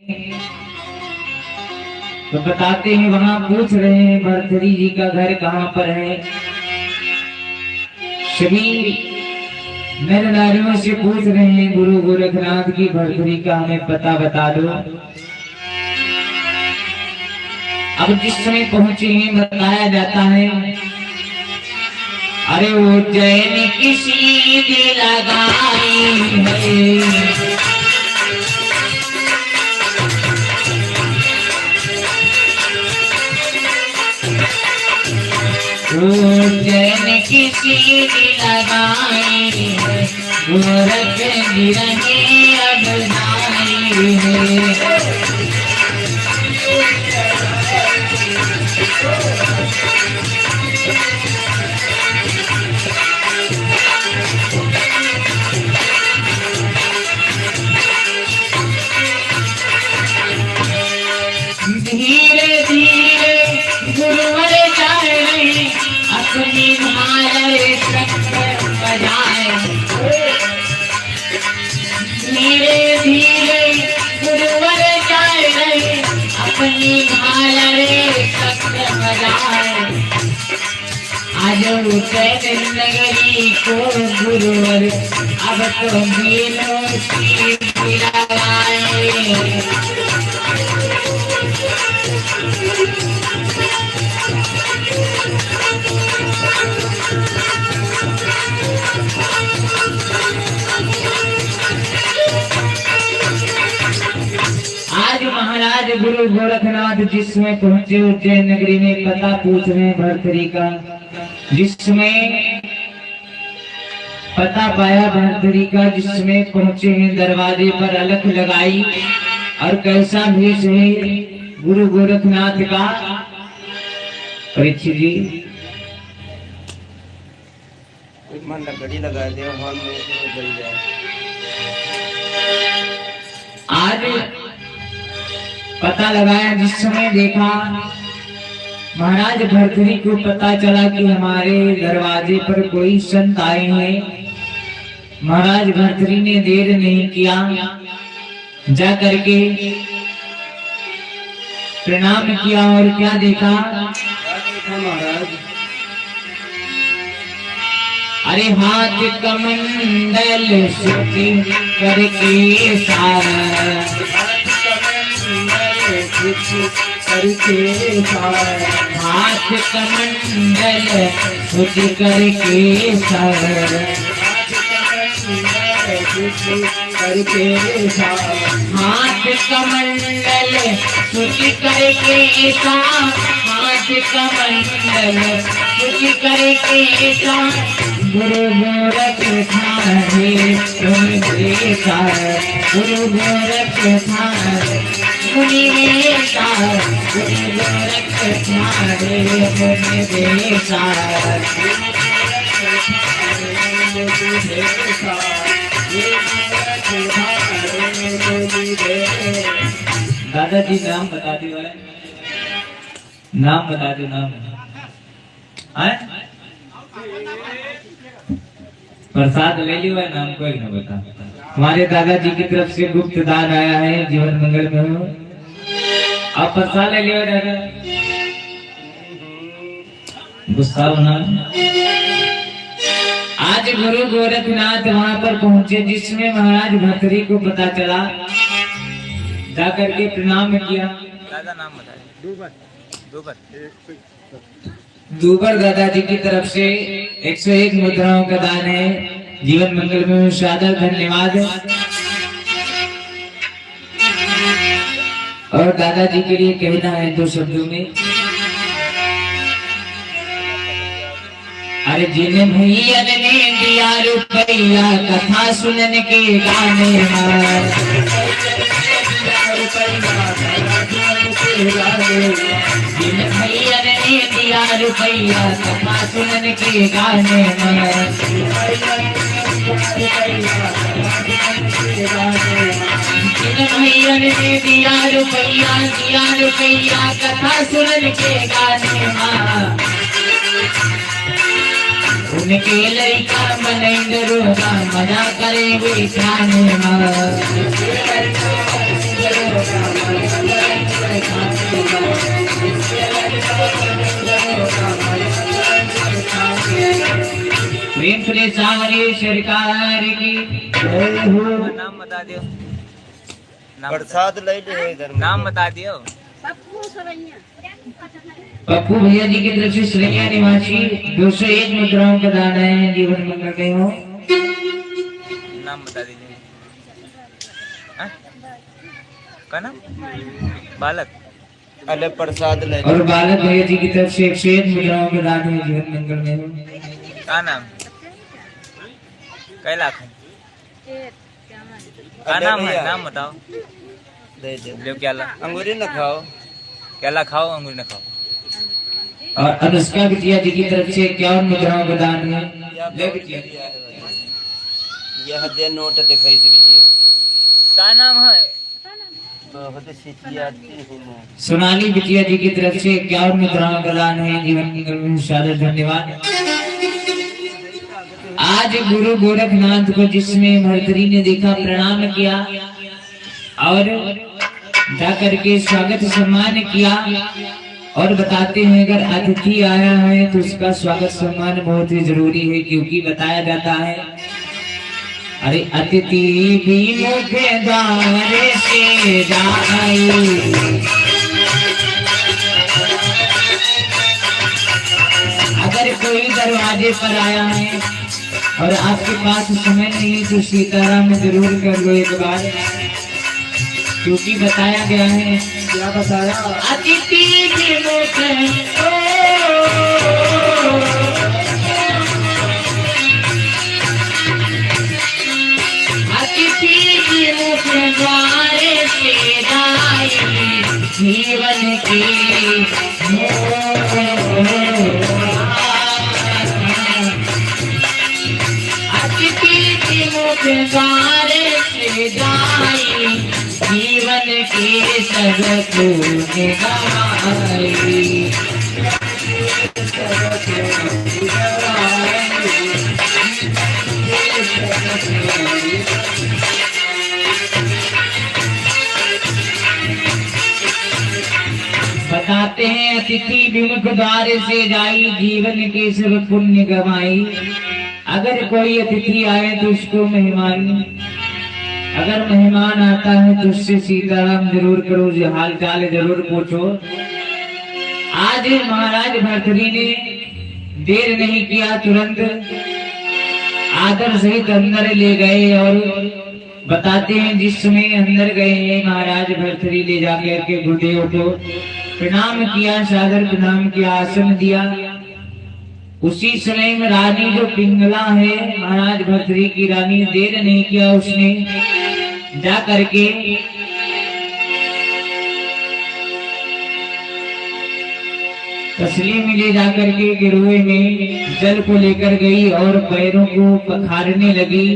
तो बताते हैं, वहां पूछ रहे हैं भर्तरी जी का घर कहाँ पर है। सभी नर नारियों से पूछ रहे हैं गुरु गोरखनाथ की भर्तरी का हमें पता बता दो। अब जिस समय पहुंचे हैं बताया जाता है, अरे उज्जैन किसी भी लगाई है, उज्जैन किसी भी लगाई है, गोरख गिरने अब नाई है। धीरे धीरे गुरुवर चढ़े अपनी मालरे शंकर बजाए, धीरे धीरे गुरुवर चढ़े अपनी मालरे शंकर बजाए। आज उज्जैन नगरी को गुरुवर अब तो मीलों की लगाए। आज महाराज गुरु गोरखनाथ जिसमें पहुंचे उज्जैन नगरी में, पता पूछ रहे हैं भर्तरी का। जिसमें पता पाया भर्तरी का, जिसमें पहुंचे हैं दरवाजे पर अलख लगाई, और कैसा भेष है गुरु गोरखनाथ का। परीक्षित जी घड़ी लगा दे, हॉल में जल जाए। आज पता लगाया, जिस समय देखा महाराज भर्तरी को पता चला कि हमारे दरवाजे पर कोई संत आए हैं। महाराज भर्तरी ने देर नहीं किया, जा करके प्रणाम किया और क्या देखा महाराज? अरे हाथ कमंडल सुखी करके सारा, करके हाथ कमंडल सुखी करके सारा, करके हाथ कमंडल सुखी करके सारा, हाथ कमंडल सुखी करके सारा। गुरु गोरखनाथ तुम देखा, गुरु गोरखनाथ मुनि देखा, गुरु गोरखनाथ मुनि देखा। दादाजी नाम बता दो, नाम बता दो, नाम प्रसाद ले लियो, नाम कोई न बता। हमारे दादाजी की तरफ से गुप्त दान आया है, जीवन मंगल में हो। आप प्रसाद ले लियो दादा, गुस्सा होना। आज गुरु गोरखनाथ वहां पर पहुंचे, जिसमें महाराज भर्तरी को पता चला, जाकर के प्रणाम किया। दादा नाम बताइए। दूबर दादाजी की तरफ से 101 मुद्राओं का दान है, जीवन मंगल में सादर धन्यवाद। और दादाजी के लिए कहना है 2 शब्दों में, अरे जिन भैया ने दिया रुपया कथा सुनने के गाने में, जिन भैया ने दिया रुपया कथा सुनने के गाने में, जिन भैया ने दिया रुपया कथा सुनने के गाने में, उनके लड़का बने रोगा मजा करे वे ध्यान में। प्रेम से सावरे सरकार की जय हो। नाम बता दियो। नाम प्रसाद ले ले इधर नाम बता दियो। पप्पू भैया जी की तरफ से श्रेया निवासी 201 मुद्राओं का दान है। जीवन मंगल में हो। नाम बता दीजिए। हाँ? क्या नाम? बालक। अले प्रसाद ले और बालक भैया जी की तरफ से 101 मुद्राओं का दान है। जीवन मंगल में हो। क्या नाम? कै लाख है? क्या नाम है? नाम बताओ। दे दे लो क्या ला? अंगूरी न खाओ। क्या ला खाओ, अंगूर न खाओ। और अनुष्का बिटिया जी की तरफ से 51 मुद्राओं का दान है। ले बिटिया। यह दे नोट दिखाई दे बिटिया। क्या नाम है? बहुत सिचियाती हूँ। सोनाली बिटिया जी की तरफ से 51 मुद्राओं का दान है। जीवन मंगल में सादर धन्यवाद। आज गुरु गोरखनाथ को जिसमें भर्तरी ने देखा, प्रणाम किया और जाकर के स्वागत सम्मान किया। और बताते हैं अगर अतिथि आया है तो उसका स्वागत सम्मान बहुत ही जरूरी है, क्योंकि बताया जाता है अरे अतिथि भी मुख द्वार से जाई। अगर कोई दरवाजे पर आया है और आपके पास समय नहीं तो सीताराम जरूर कर लो एक बार, क्योंकि बताया गया है। क्या बताया? अतिथि विमुख अतिथि विमुख द्वार से जाई। जीवन की अतिथि विमुख द्वार से जाई। जीवन के सब गुण गाई। बताते हैं अतिथि विमुख द्वार से जाई। जीवन के सब पुण्य गवाई। अगर कोई अतिथि आए तो उसको मेहमान, अगर मेहमान आता है तो उससे सीताराम जरूर करो, जो हाल चाल जरूर पूछो। आज महाराज भर्तरी ने देर नहीं किया, तुरंत आदर सहित अंदर ले गए। और बताते हैं जिस समय अंदर गए हैं महाराज भर्तरी, ले जाकर के गुरुदेव को प्रणाम किया, सादर प्रणाम किया, आसन दिया। उसी समय में रानी जो पिंगला है, महाराज भर्तरी की रानी, देर नहीं किया, उसने जा करके तसली में ले जाकर के गिरोए में जल को लेकर गई और पैरों को पखारने लगी।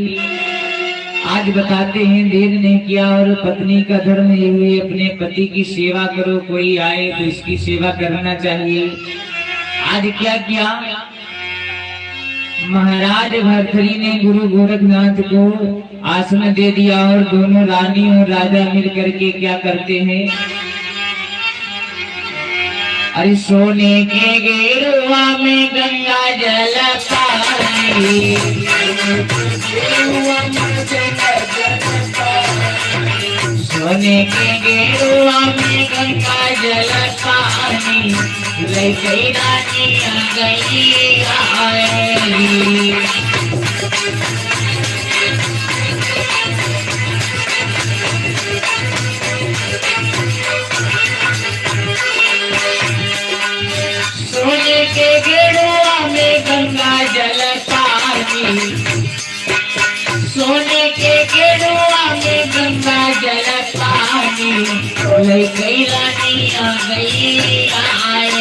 आज बताते हैं देर नहीं किया। और पत्नी का धर्म ये हुई, अपने पति की सेवा करो। कोई आए तो इसकी सेवा करना चाहिए। आज क्या किया? महाराज भर्तरी ने गुरु गोरखनाथ को आसन दे दिया और दोनों रानी और राजा मिल करके क्या करते हैं? अरे सोने के गेरुआ में गंगा जल पानी, सोने के गेरुआ में गंगा जल पानी, ले गई रानी आ गई आए। सोने के गेरुआ में गंगा जल पानी, सोने के गेरुआ में गंगा जल पानी, ले गई रानी आ गई आए।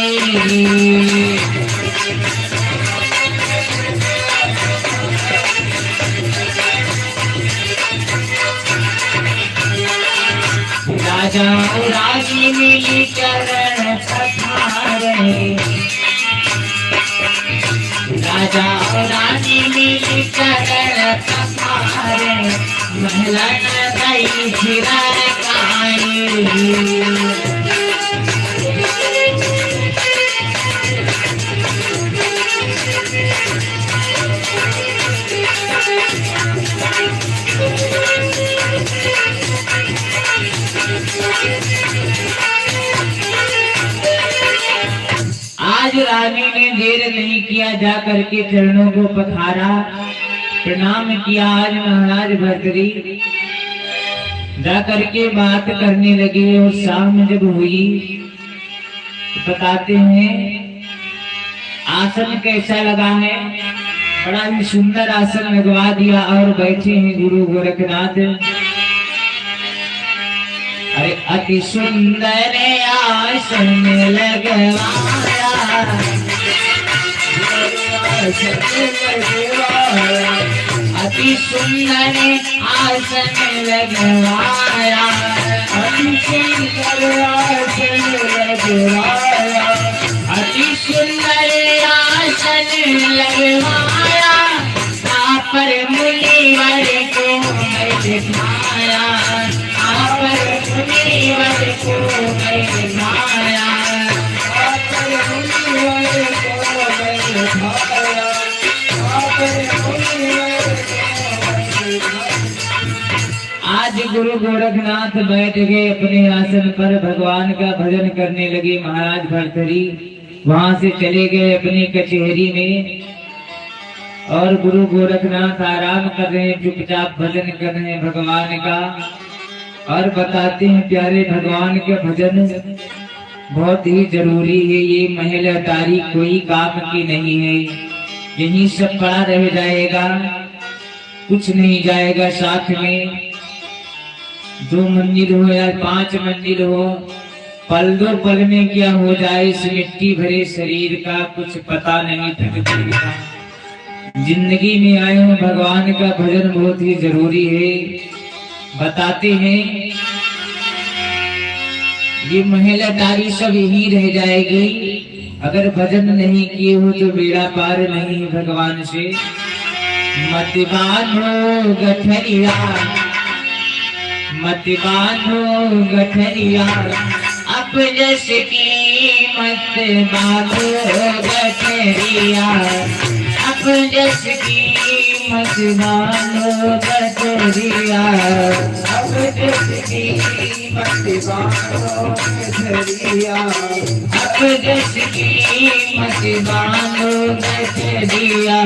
राजा रानी मिली चरण पखारे, राजा रानी मिली चरण पखारे, महिला गई फिरा गाई। आज रानी ने देर नहीं किया, जा करके चरणों को पखारा, प्रणाम किया। आज महाराज भर्तरी जा करके बात करने लगे और शाम जब हुई तो बताते हैं आसन कैसा लगा है। बड़ा ही सुंदर आसन लगवा दिया और बैठे हैं गुरु गोरखनाथ। अरे अति सुंदर आसन लगवाया, अति सुंदर आसन लगवाया, अति सुंदर आसन लगवाया, अति सुंदर आसन लगवाया। पर मुनिवर को मैं दिखाया, पर मुनिवर को मैं दिखाया, पर मुनिवर को मैं दिखाया, पर मुनिवर को मैं दिखाया। आज गुरु गोरखनाथ बैठ गए अपने आसन पर, भगवान का भजन करने लगे। महाराज भर्तरी वहां से चले गए अपनी कचहरी में और गुरु गोरखनाथ आराम कर रहे हैं, चुपचाप भजन कर रहे हैं भगवान का। और बताते हैं प्यारे भगवान का भजन बहुत ही जरूरी है। ये महल अटारी कोई काम की नहीं है, यही सब पड़ा रह जाएगा, कुछ नहीं जाएगा साथ में। 2 मंजिल हो या 5 मंजिल हो, पल दो पल में क्या हो जाए इस मिट्टी भरे शरीर का कुछ पता नहीं चलता। जिंदगी में आए हो, भगवान का भजन बहुत ही जरूरी है। बताते हैं ये महल अटारी सब यही रह जाएगी, अगर भजन नहीं किए हो तो बेड़ा पार नहीं भगवान से। मत बांधो गठरिया, मत बांधो गठरिया, अब जस की मत बांधो गठरिया, अब जस की मत बांधो गठरिया, अब जस की मत बांधो गठरिया, अब जस की मत बांधो गठरिया।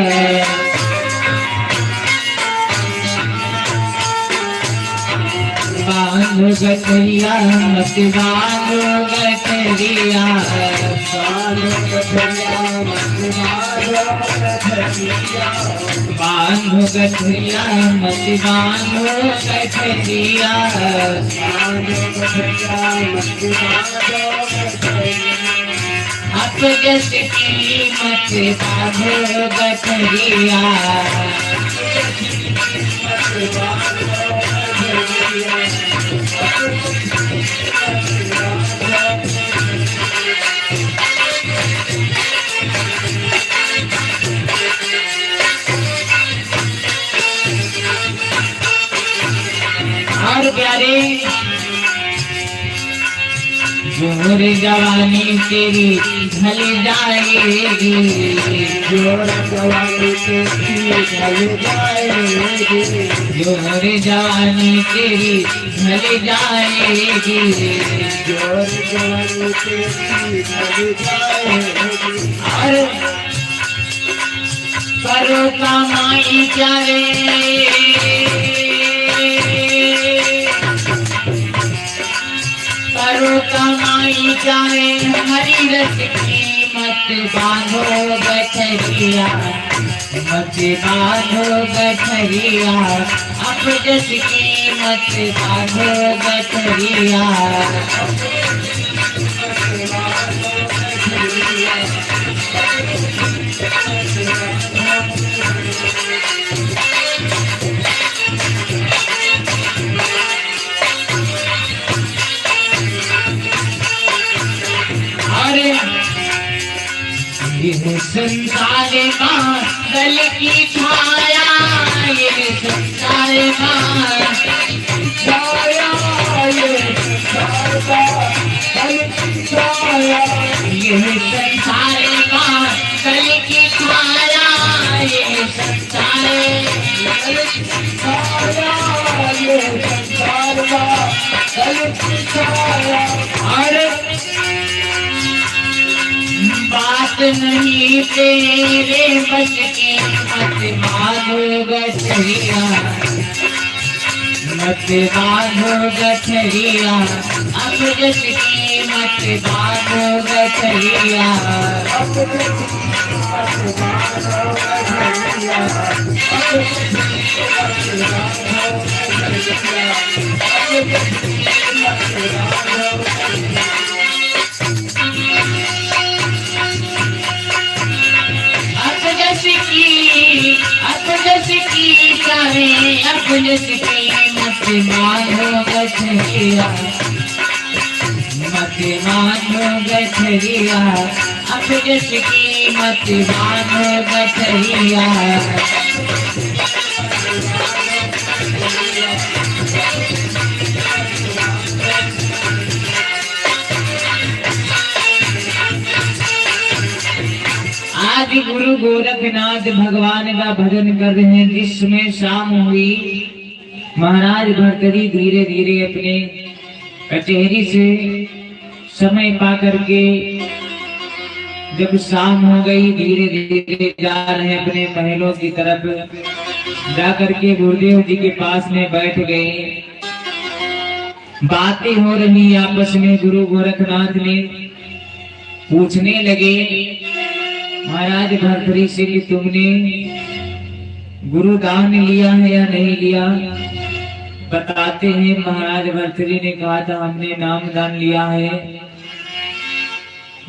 बांधो गठरिया मत बांधो गठरिया, बांधो गठरिया मत बांधो गठरिया, बांधो गठरिया मत बांधो गठरिया, बांधो गठरिया मत बांधो गठरिया, अब जस की मत बांधो गठरिया। और प्यारे जोर जवानी तेरी ढल जाएगी, जोर जवानी तेरी ढल जाएगी, जोर जवानी तेरी ढल जाएगी, जोर जवानी तेरी ढल जाएगी। और करो कमाई प्यारे, करो कमाई चाहे हरी रस की मत बांधो गठरिया, मत बांधो गठरिया, अब जस की मत बांधो गठरिया। ये संसार बादल की छाया, ये संसार छाया, ये संसार बादल की छाया, ये संसार बादल की छाया, ये संसार बादल की छाया, ये संसार बादल की और बात नहीं तेरे बस की मत मानो गठरिया, मत मानो गठरिया, अब जस की मत मानो गठरिया, अब जस की मत मानो गठरिया, अब जस की मत मानो गठरिया, अब जस की मत मानो गठरिया। अपजस की चाहे अपजस की मत मानो गठरिया, मत मानो गठरिया, अपजस की मत मानो गठरिया। आज गुरु गोरखनाथ भगवान का भजन कर रहे हैं। जिस समय शाम हुई, महाराज भर्तरी धीरे धीरे अपने कचहरी से समय पा करके जब शाम हो गई, धीरे धीरे जा रहे हैं अपने महलों की तरफ। जा करके गुरुदेव जी के पास में बैठ गए। बातें हो रही आपस में। गुरु गोरखनाथ ने पूछने लगे महाराज भर्तरी से कि तुमने गुरु दान लिया है या नहीं लिया। बताते हैं महाराज भर्तरी ने कहा था हमने नाम दान लिया है।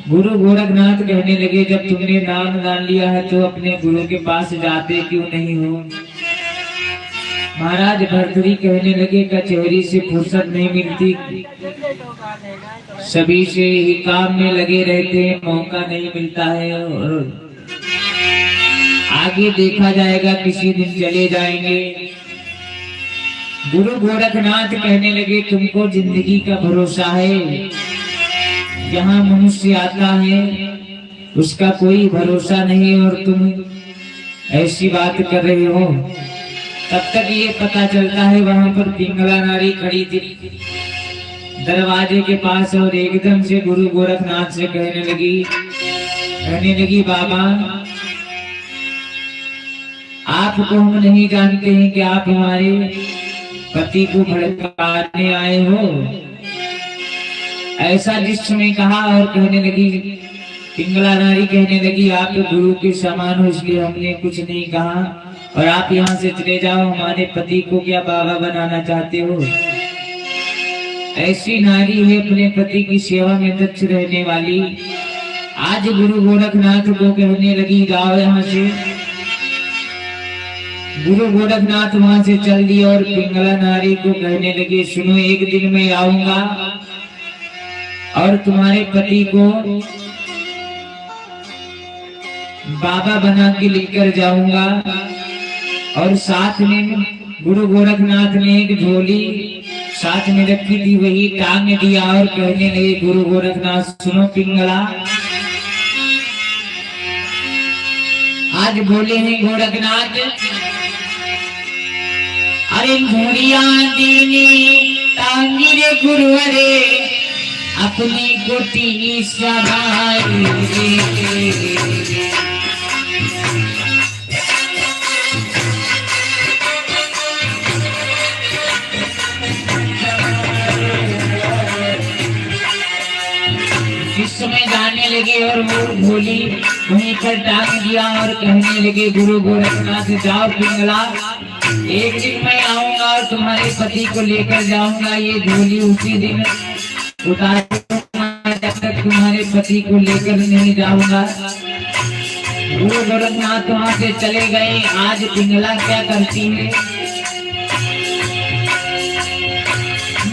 गुरु गोरखनाथ कहने लगे जब तुमने नाम दान लिया है तो अपने गुरु के पास जाते क्यों नहीं हो। महाराज भर्तरी कहने लगे कचहरी से फुर्सत नहीं मिलती, सभी से ही काम में लगे रहते हैं, मौका नहीं मिलता है। और आगे देखा जाएगा, किसी दिन चले जाएंगे। गुरु गोरखनाथ कहने लगे तुमको जिंदगी का भरोसा है। जहाँ मनुष्य आता है उसका कोई भरोसा नहीं, और तुम ऐसी बात कर रहे हो। तब तक ये पता चलता है वहां पर पिंगला नारी खड़ी थी दरवाजे के पास, और एकदम से गुरु गोरखनाथ से कहने लगी बाबा आपको हम नहीं जानते हैं कि आप हमारे पति को भड़काने आए हो। ऐसा जिस समय कहा, और कहने लगी पिंगला नारी कहने लगी आप गुरु के समान हो इसलिए हमने कुछ नहीं कहा, और आप यहाँ से चले जाओ। हमारे पति को क्या बाबा बनाना चाहते हो। ऐसी नारी है अपने पति की सेवा में दक्ष रहने वाली। आज गुरु गोरखनाथ को कहने लगी जाओ यहाँ से। गुरु गोरखनाथ वहां से चल दिए और पिंगला नारी को कहने लगे सुनो, एक दिन मैं आऊंगा और तुम्हारे पति को बाबा बना के लेकर जाऊंगा। और साथ में गुरु गोरखनाथ ने एक झोली साथ में रखी थी, वही टांग दिया और कहने लगे गुरु गोरखनाथ सुनो पिंगला, आज बोले हैं गोरखनाथ अरे झोलिया दीनी टांगी रे गुरुवरे अपनी कोटी सभाई समय जाने लगे और वो झोली वहीं पर टांग दिया और कहने लगे गुरु गोरखनाथ जाओ पिंगला, एक दिन मैं आऊंगा और तुम्हारे पति को लेकर जाऊंगा। ये झोली उसी दिन उतारूंगा जब तक तुम्हारे पति को लेकर नहीं जाऊंगा। गुरु गोरखनाथ वहां से चले गए। आज पिंगला क्या करती है,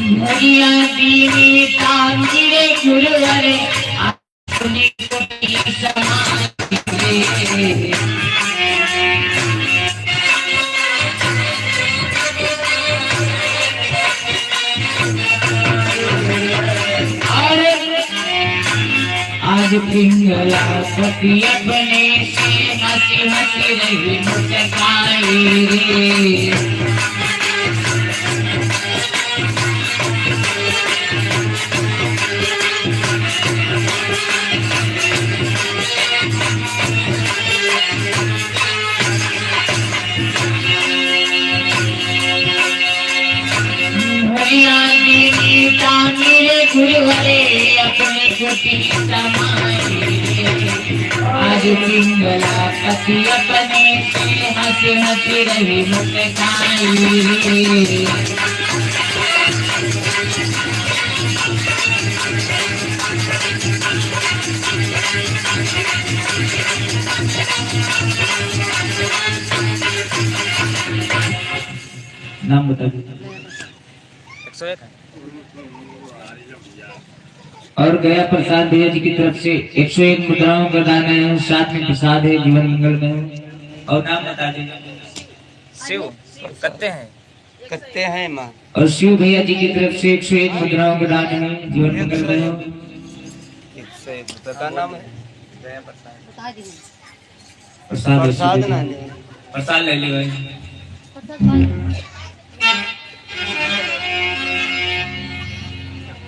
मोरिया दीनी टांगी रे गुरुवरे अपनी कोटी समान आज पिंगला पति अपने से हंसी हंसी रही मुस्काई रे। गुरुवरे अपने कुटी समाए, आज पिंगला पति अपने से हंसी हंसी रही मुस्काई। नाम बता दीजिए। 101 है। और गया प्रसाद भैया जी की तरफ से 101 मुद्राओं का दान है, साथ में प्रसाद है, जीवन मंगल में। और नाम बता दीजिए। शिव कत्ते हैं। कत्ते हैं माँ। और शिव भैया जी की तरफ से 101 मुद्राओं का दान है, जीवन मंगल में। का नाम है जय प्रसाद। प्रसाद ना प्रसाद ले ली भाई।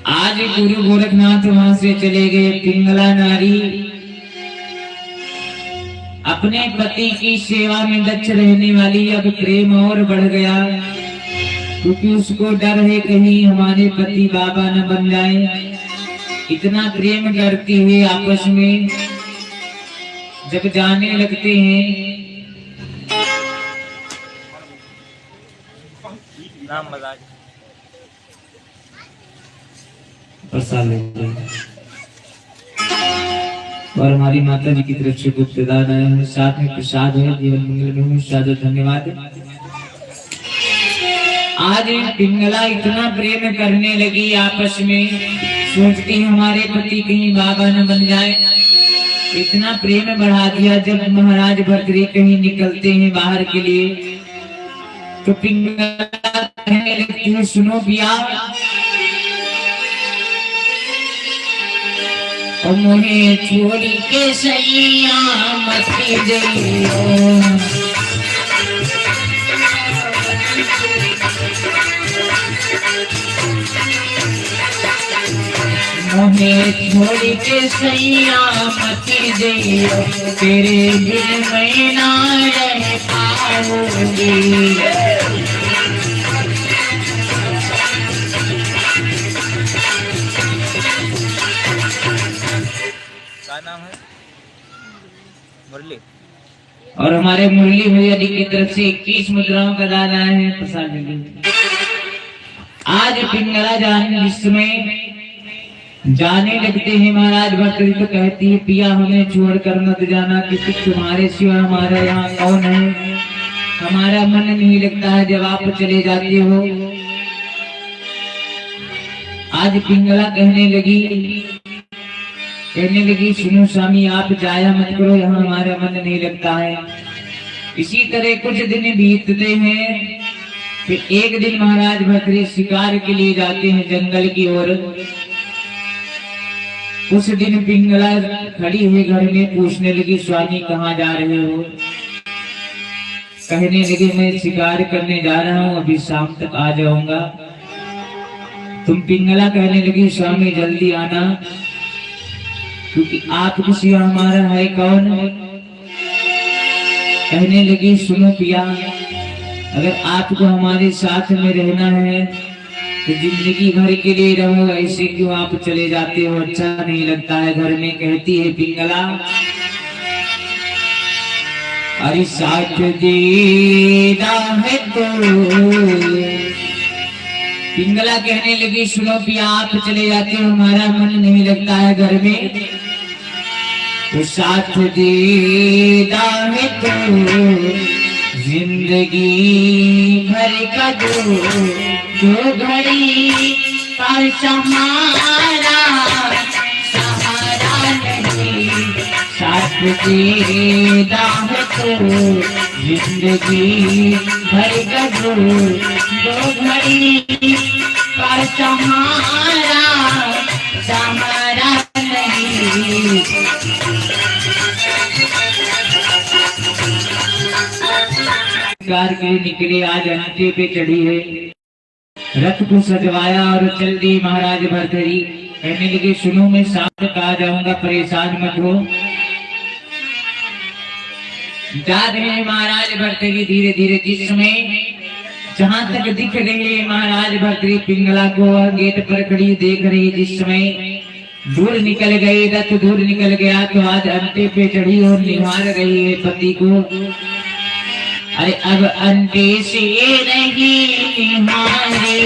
आज गुरु गोरखनाथ वहां से चले गए। पिंगला नारी अपने पति की सेवा में दक्ष रहने वाली अब प्रेम और बढ़ गया, क्योंकि उसको डर है कहीं हमारे पति बाबा न बन जाए। इतना प्रेम करती हुए आपस में जब जाने लगते हैं। नाम बता। प्रसाद लेते हैं। और हमारी माता जी की तरफ से गुप्त दान आए हैं, साथ में प्रसाद है, जीवन मंगल में। सादर धन्यवाद। आज पिंगला इतना प्रेम करने लगी आपस में, सोचती हमारे पति कहीं बाबा न बन जाए। इतना प्रेम बढ़ा दिया, जब महाराज भर्तृहरि कहीं निकलते हैं बाहर के लिए तो पिंगला कहने लगती है, सुनो पिया, और मोहे छोड़ी के सैया मत जइयो, मोहे छोड़ी के सैया मत जइयो, तेरे बिन मैं ना रह पाऊंगी। क्या नाम है? मुरली। और हमारे मुरली भैया जी की तरफ से 21 मुद्राओं का दान आया है, प्रसाद लीजिए। आज पिंगला जाने जिसमें जाने लगते हैं महाराज भर्तृहरि तो कहती है, पिया हमें छोड़कर मत जाना, किसी तुम्हारे सिवा हमारा यहाँ कौन है। हमारा मन नहीं लगता है जब आप चले जाते हो। आज पिंगला कहने लगी सुनो स्वामी, आप जाया मत करो, यहाँ हमारा मन नहीं लगता है। इसी तरह कुछ दिन बीतते हैं। फिर एक दिन महाराज भर्तृहरि शिकार के लिए जाते हैं जंगल की ओर। उस दिन पिंगला खड़ी हुई घर में पूछने लगी, स्वामी कहाँ जा रहे हो? कहने लगे, मैं शिकार करने जा रहा हूँ, अभी शाम तक आ जाऊंगा। तुम पिंगला कहने लगी, स्वामी जल्दी आना, क्योंकि आपके सिवा हमारा है कौन। कहने लगी, सुनो पिया, अगर आपको हमारे साथ में रहना है तो जिंदगी भर के लिए रहो, ऐसे क्यों आप चले जाते हो, अच्छा नहीं लगता है घर में। कहती है पिंगला, अरे साथ दीदा है तो। पिंगला कहने लगी, सुनो पिया, आप चले जाते हो, हमारा मन नहीं लगता है घर में, तो साथ दीदा है तो जिंदगी भर का जो घड़ी पर सहारा नहीं, साथ दीदा है तो जिंदगी भर का जो घड़ी पर सहारा नहीं। शिकार के लिए निकले, आज हाथी पे चढ़ी है, रथ को सजवाया और चल दी महाराज भर्तृहरि। कहने लगे, सुनो मैं शाम तक आ जाऊंगा, परेशान मत हो। जा रहे महाराज भर्तृहरि धीरे धीरे। जिस समय जहाँ तक दिख रही है महाराज भर्तरी पिंगला को वह गेट पर खड़ी देख रही। जिस समय दूर निकल गए, रथ दूर निकल गया तो आज अंटे पे चढ़ी और निहार रही है पति को। अरे अब अंटे से नहीं निहारे,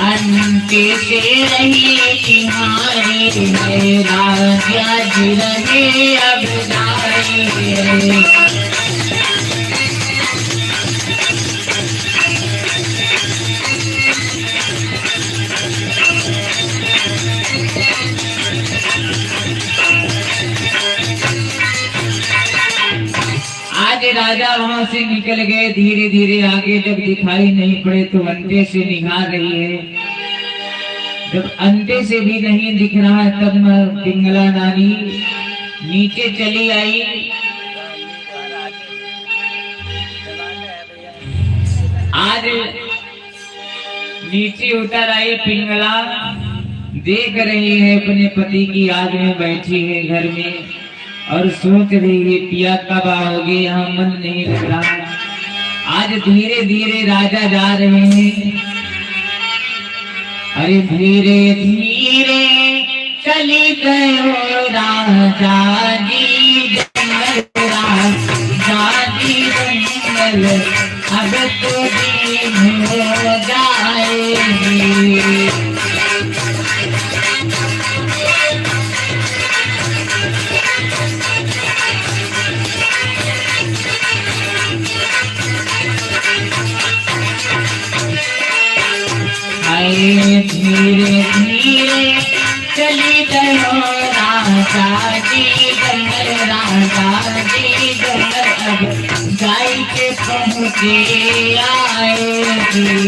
अंटे से रही निहारे, राजा जी रहे अब जाए। आज राजा वहां से निकल गए, धीरे धीरे आगे जब दिखाई नहीं पड़े तो अंटे से निहार रही है। जब अंटे से भी नहीं दिख रहा तब पिंगला नानी नीचे चली आई। आज नीचे उतर आई पिंगला, देख रही है अपने पति की याद में बैठी है घर में और सोच रही है पिया कब आओगे, यहाँ मन नहीं लग रहा। आज धीरे धीरे राजा जा रहे हैं। अरे धीरे धीरे चली गयो राजा जी जंगल, राजा जी जंगल, अब तो दिन हो जाएगी। धीरे धीरे चली गयो राजा जी जंगल, राजा जी जंगल, अब गाय के पहुँचे आएगी।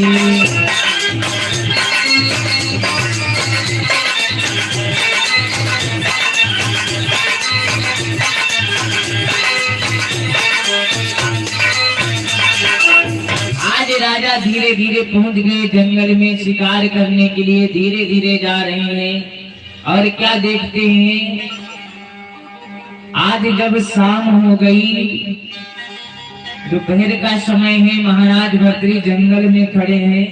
राजा धीरे धीरे पहुंच गए जंगल में शिकार करने के लिए। धीरे धीरे जा रहे हैं और क्या देखते हैं, आज जब शाम हो गई, दोपहर का समय है, महाराज भर्तरी जंगल में खड़े हैं।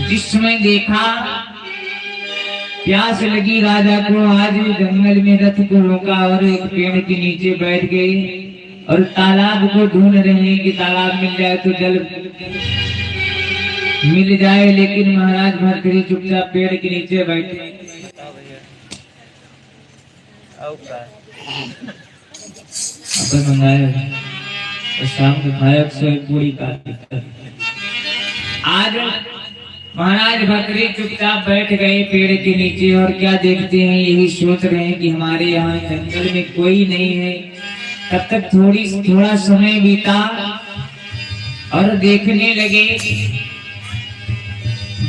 जिस समय देखा प्यास लगी राजा को, आज जंगल में रथ को रोका और एक पेड़ के नीचे बैठ गए और तालाब को ढूंढ रहे हैं कि तालाब मिल जाए तो जल मिल जाए। लेकिन महाराज भर्तरी चुपचाप पेड़ के नीचे बैठे। अपन मंगाया और शाम को खाया पूरी का। आज महाराज भर्तरी चुपचाप बैठ गए पेड़ के नीचे और क्या देखते हैं, यही सोच रहे हैं कि हमारे यहाँ जंगल में कोई नहीं है। तब तक थोड़ा समय बीता और देखने लगे।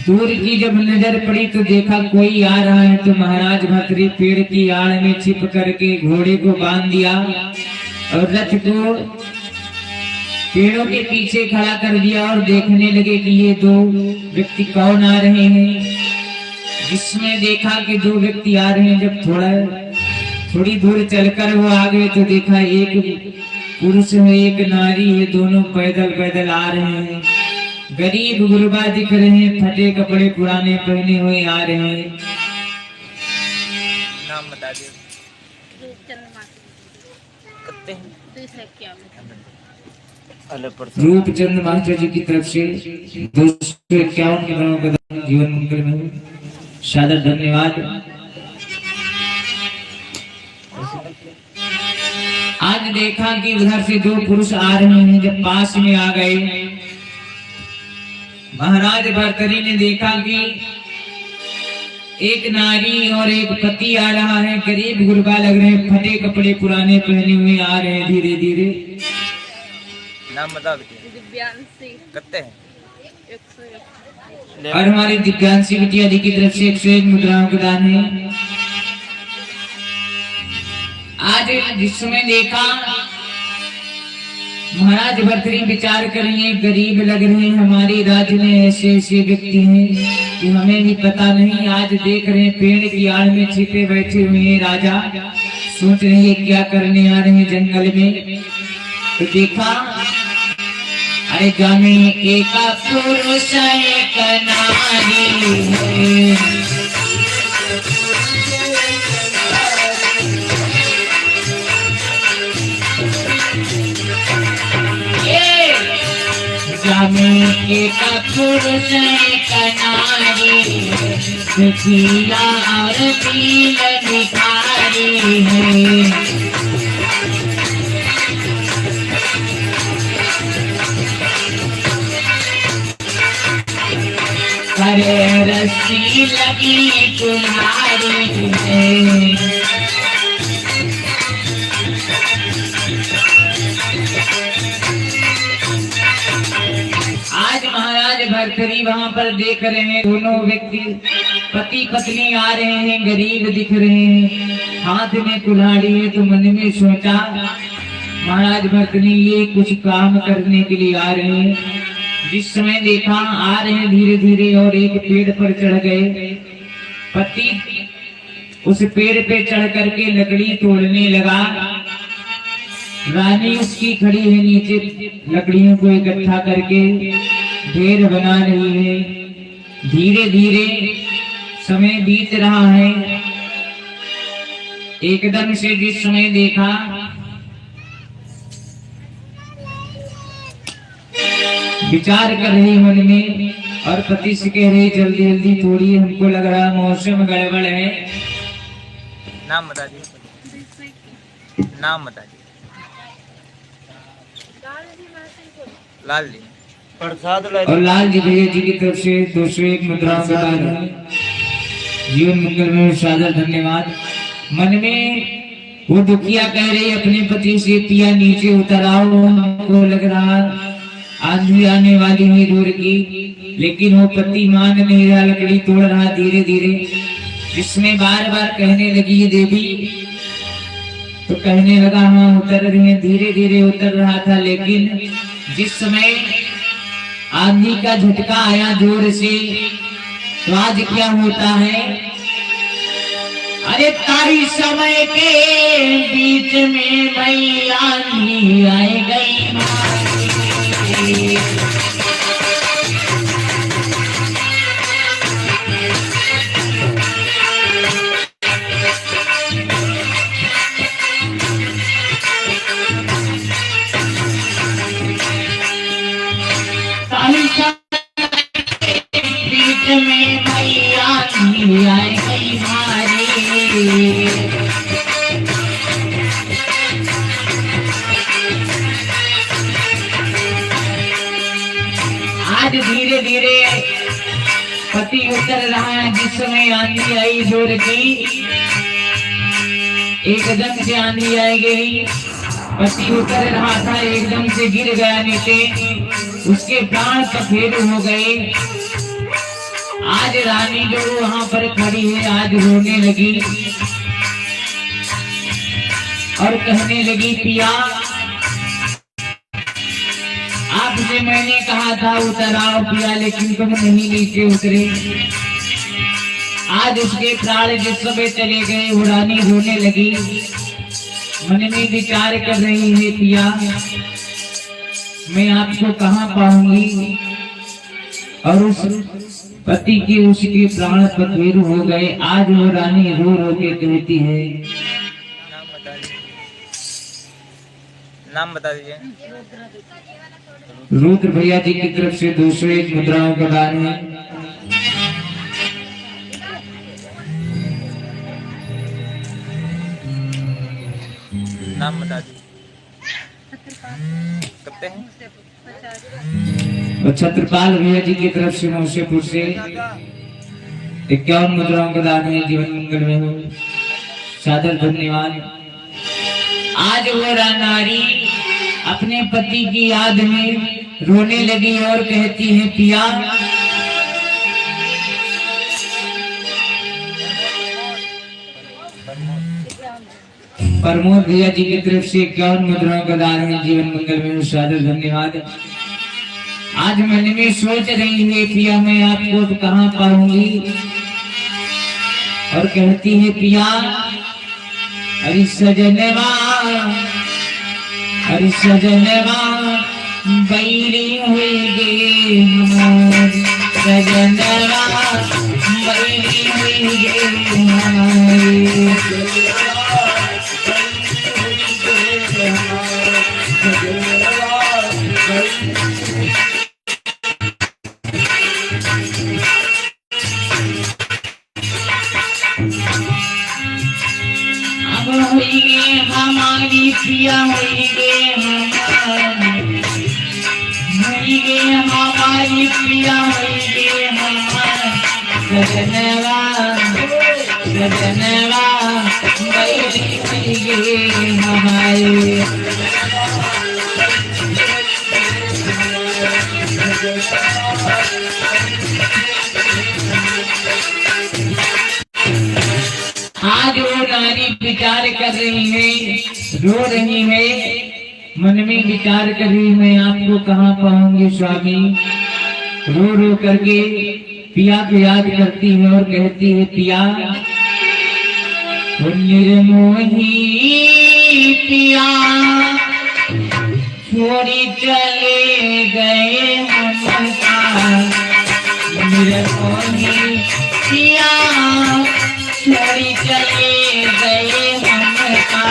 दूर की जब नजर पड़ी तो देखा कोई आ रहा है, तो महाराज भर्तरी पेड़ की आड़ में छिप करके घोड़े को बांध दिया और रथ को पेड़ों के पीछे खड़ा कर दिया और देखने लगे कि ये दो व्यक्ति कौन आ रहे हैं। जिसमें देखा कि दो व्यक्ति आ रहे हैं। जब थोड़ी दूर चलकर वो आ गए तो देखा एक पुरुष है एक नारी है, दोनों पैदल पैदल आ रहे हैं। गरीब गुरबा दिख रहे हैं, फटे कपड़े पुराने पहने हुए आ रहे हैं। नाम बता दो। रूपचंद मास्टर जी की तरफ से 251 करोड़ का जीवन मंगल में सादर धन्यवाद। आज देखा कि उधर से दो पुरुष आ रहे हैं। जब पास में आ गए, महाराज भर्तरी ने देखा कि एक नारी और एक पति आ रहा है। गरीब गुरबा लग रहे हैं, फटे कपड़े पुराने पहने हुए आ रहे हैं धीरे धीरे। नाम बता दिव्यांशी करते हैं। और हमारी दिव्यांशी बिटिया जी की तरफ से 101 मुद्राओं का दान है। आज जिस समय देखा महाराज भर्तरी विचार करेंगे, गरीब लग रहे हैं हमारे राज्य में, ऐसे ऐसे व्यक्ति हैं कि हमें भी पता नहीं। आज देख रहे हैं पेड़ की आड़ में छिपे बैठे हुए हैं राजा, सोच रहे हैं क्या करने आ रहे हैं जंगल में। तो देखा, अरे जाने एक पुरुष एक नारी है, में एक पुरुष एक नारी, दुखिया और दीन भिखारी है। करे रस्सी लगी कुल्हाड़ी है, आज महाराज भर्तरी वहां पर देख रहे हैं दोनों व्यक्ति पति पत्नी आ रहे हैं, गरीब दिख रहे हैं, हाथ में कुल्हाड़ी है। तो मन में सोचा महाराज भर्तरी ये कुछ काम करने के लिए आ रहे हैं। जिस समय देखा आ रहे हैं धीरे धीरे और एक पेड़ पर चढ़ गए। पति उस पेड़ पे चढ़ करके लकड़ी तोड़ने लगा, रानी उसकी खड़ी है नीचे, लकड़ियों को इकट्ठा करके ढेर बना रही है। धीरे धीरे समय बीत रहा है। एकदम से जिस समय देखा, विचार कर रही मन में और पति से कह रही जल्दी जल्दी थोड़ी, हमको लग रहा मौसम गड़बड़ है। नाम बता दीजिए, नाम बता दीजिए। लाल जी प्रसाद और लाल जी भैया जी की तरफ से 201 मुद्राओं का दान है। जीवन मंगल में सादर धन्यवाद। मन में वो दुखिया कह रही अपने पति से, पिया नीचे उतर आओ, हमको लग रहा आंधी आने वाली है दूर की। लेकिन वो पति मान नहीं रहा, लकड़ी तोड़ रहा धीरे धीरे। जिसमें बार बार कहने लगी देवी, तो कहने लगा हाँ उतर रही है। धीरे धीरे उतर रहा था, लेकिन जिस समय आंधी का झटका आया जोर से, तो आज क्या होता है, अरे तारी समय के बीच में भई आंधी आई गई। बीच में भैया आई गई मारे। आज धीरे धीरे पति उतर रहा है। जिस समय आंधी आई जोर की, एकदम से आंधी आई गई, पति उतर रहा था, एकदम से गिर गया नीचे, उसके प्राण सफेद हो गए। आज रानी जो वहां पर खड़ी है आज रोने लगी और कहने लगी, पिया आपसे मैंने कहा था उतर आओ पिया, लेकिन तुम नहीं नीचे उतरे। आज उसके प्राण जिस समय चले गए, वो रानी रोने लगी, मन में विचार कर रही है, पिया मैं आपको कहाँ पाऊंगी। और उस पति के उसके प्राण पथेर हो गए। आज वो रानी रो रो के कहती है, नाम बता दीजिए। रुद्र भैया जी की तरफ से 201 मुद्राओं का दान है। नाम बता दीजिए। कितने हैं? और छत्रपाल भैया जी की तरफ से मौसेपुर से 51 मुद्राओं का दान है। जीवन मंगल में हो, सादर धन्यवाद। आज वो नारी अपने पति की याद में रोने लगी और कहती है, पिया प्रमोद भैया जी की तरफ से 51 मुद्राओं का दान है। जीवन मंगल में सादर धन्यवाद। आज मन में सोच रही है पिया मैं आपको तो कहाँ पाऊंगी, और कहती है पिया अरे सजनवा बैरी हुई गे हमारी, सजनवा बैरी हुई गे हमारी। अब हुई गे हमारी पिया हुई गे हमारी पिया हुई गे हमारी, सजनवा बैरी हुई गे हमारी। आज वो नारी विचार कर रही है, रो रही है, मन में विचार कर रही मैं आपको कहाँ पाऊंगी स्वामी। रो रो करके पिया को याद करती है और कहती है पिया वो निर्मोही पिया छोड़ी चले गए हमका, निर्मोही पिया छोड़ी चले गए हमका।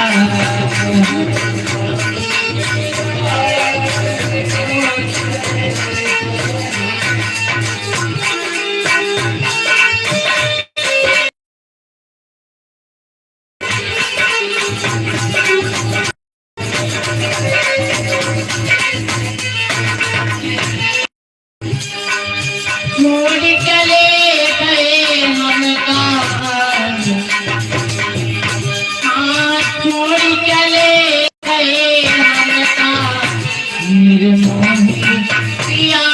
छोड़ चले गए हमका, छोड़ चले गए हमका, निर्मोही पिया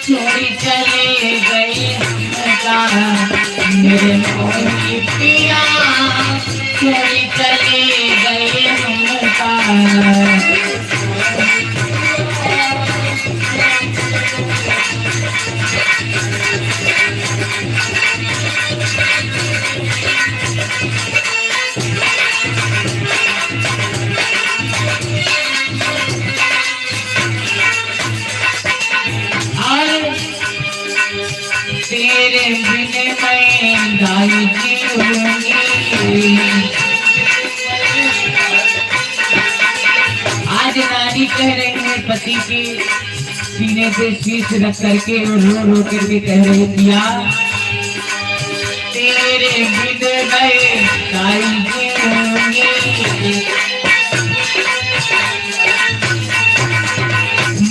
छोड़ चले गए हमका, निर्मोही पिया छोड़ चले गए हमका। तेरे बिन मैं दाई जीऊंगी, आज नारी कह रही है पति के सीने पे शीश रख करके और रो रो करके कह रही पिया तेरे बिन मैं दाई जीऊंगी,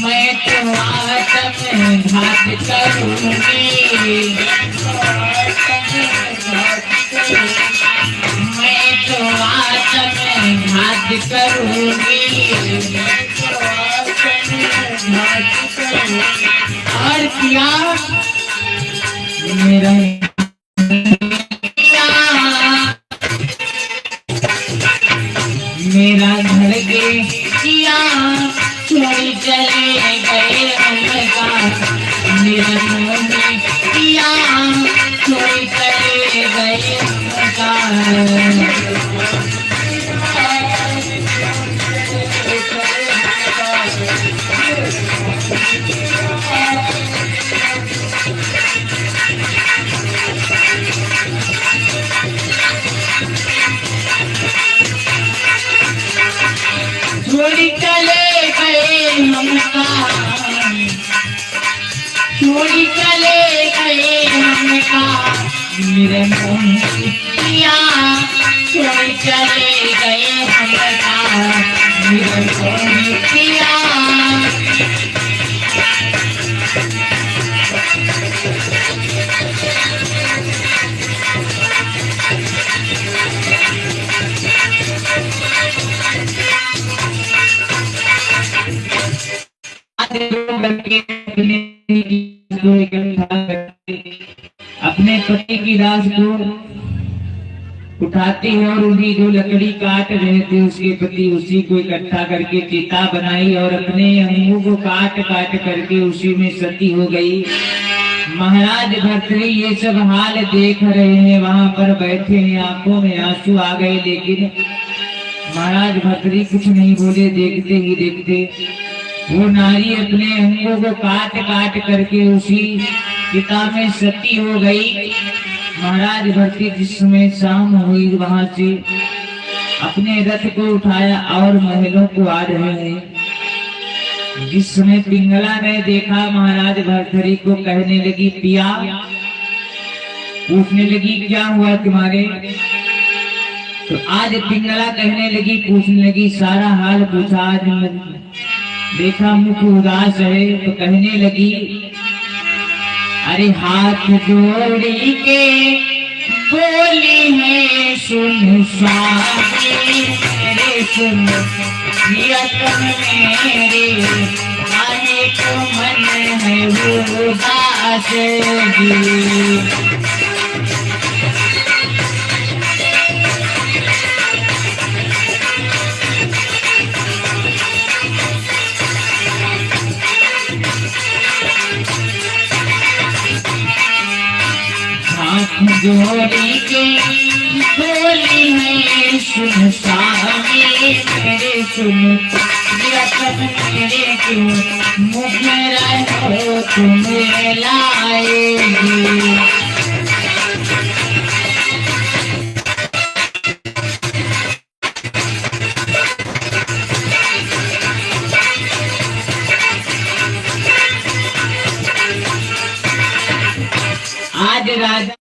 मैं तो आत्मघात करूंगी, मैं तो आत्मघात करूंगी, और क्या मेरा मेरा घर के किया छोड़ी चले गए हमका, मेरा मोहनी किया छोड़ी चले गए हमका। छोड़ी चले गए हमका, छोड़ी चले गए हमका, मेरे मोहनी पिया छोड़ी चले गए हमका, मेरे मोहनी पिया। अपने पति की लाश को उठाती है और उन्हीं जो लकड़ी काट रहे थे उसके पति उसी को इकट्ठा करके चिता बनाई और अपने अंगों को काट काट करके उसी में सती हो गई। महाराज भर्तृ ये सब हाल देख रहे हैं, वहां पर बैठे हैं, आंखों में आंसू आ गए, लेकिन महाराज भर्तृ कुछ नहीं बोले। देखते ही देखते वो नारी अपने अंगों को काट काट करके उसी चिता में सती हो गई। महाराज भर्तृ जिस समय शाम हुई वहां से अपने रथ को उठाया और महलों को आ रहे हैं। जिस समय पिंगला ने देखा महाराज भर्तृ को, कहने लगी पिया, पूछने लगी क्या हुआ तुम्हारे। तो आज पिंगला कहने लगी, पूछने लगी, सारा हाल पूछा, आज देखा मुख उदास है। तो कहने लगी अरे हाथ जोड़ी के बोली है सुन स्वामी मेरे, सुन यतन मेरे आने को मन है उदास जी। हाथ जोड़ी के बोली है सुन स्वामी मेरे, सुन यतन मेरे, क्यों मुख रहो तुम्हें लाएगी। आज राजा